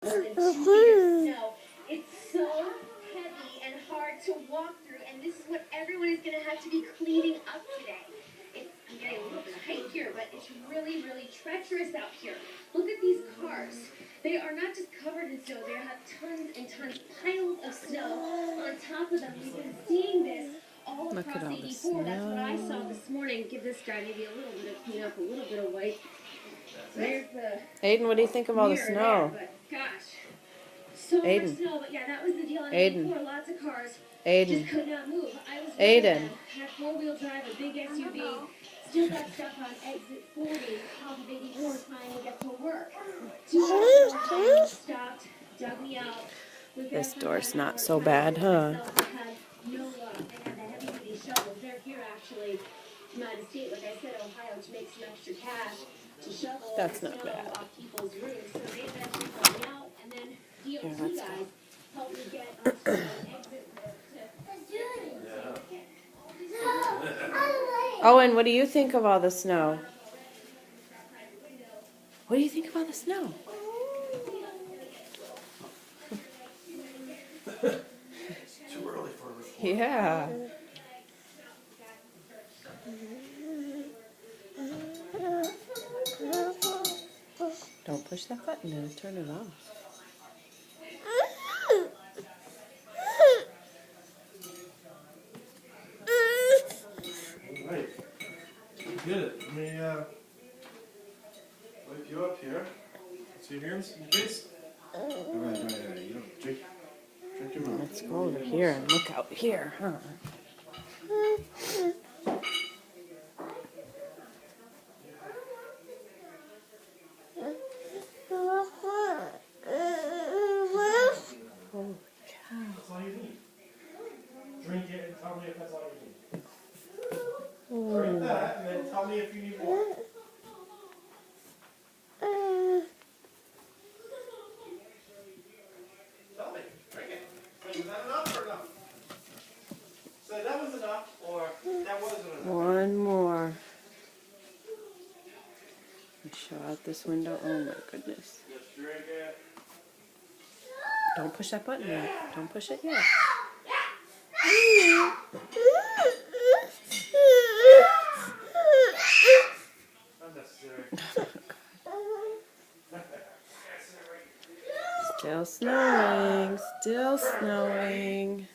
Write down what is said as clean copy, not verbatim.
more than 2 feet of snow. It's so heavy and hard to walk through, and this is what everyone is going to have to be cleaning up today. I'm getting a little bit of height here, but it's really, really treacherous out here. Look at these cars. They are not just covered in snow. They have tons and tons, piles of snow on top of them. We've been seeing this all across 84. That's what I saw this morning. Give this guy maybe a little bit of cleanup, a little bit of white. There's the Aiden, what do you think of all the snow? There, but gosh, so much snow. But yeah, that was the deal on 84. Lots of cars just could not move. I was had four-wheel drive, a big SUV. Still got stuck on exit 40 off of 84 trying to get to work. 2 cars stopped, dug me out. This door's not so bad, huh? No luck. They had the heavy-duty shovels. They're here actually from out of state, like I said, Ohio, to make some extra cash to shovel That's snow not bad. off people's roofs. So they eventually got me out, and then DOT guys helped me get onto the exit road Owen, what do you think of all the snow? What do you think of all the snow? Too early for a report. Yeah. Don't push that button, it'll turn it off. Right. You did it. Let me wipe you up here. See your hands in your face? Alright. You don't drink your mouth. Let's go over here and look out here, huh? That's all you need. Drink it and tell me if that's all you need. Drink that and then tell me if you need more. Tell me. Drink it. Was that enough or enough? So that was enough or that wasn't enough? One more. Show out this window. Oh my goodness. Just drink it. Don't push that button yet. Don't push it yet. Unnecessary. Still snowing. Still snowing.